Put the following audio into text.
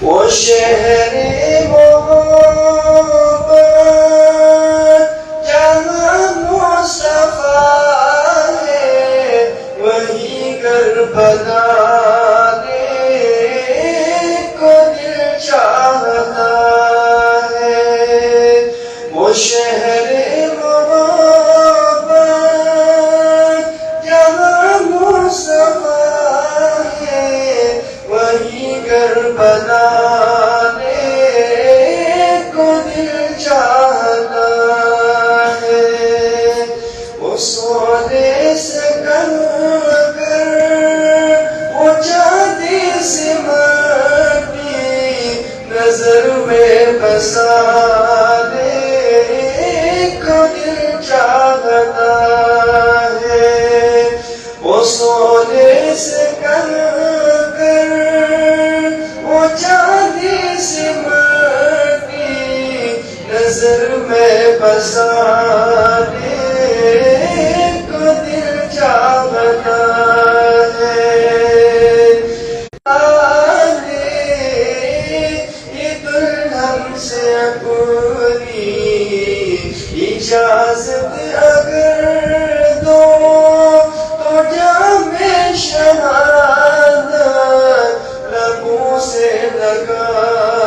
وہ شہر محبت جہاں مصطفیٰ ہے، وہی کربلا کو دل چاہتا ہے۔ وہ شہر محبت جہاں مصطفیٰ ہے، وہی کربلا کو دل چاہتا ہے۔ وہ سونے سے کر وہ چاندی سے مٹی نظر میں بسانے کو دل چاہتا ہے۔ وہ سونے سے کر وہ چاندی سے مٹی نظر میں بسانے کو دل چاہتا ہے۔ یہ دلہن سے اپنی اجازت اگر دو تو جام شہادت لبوں سے لگا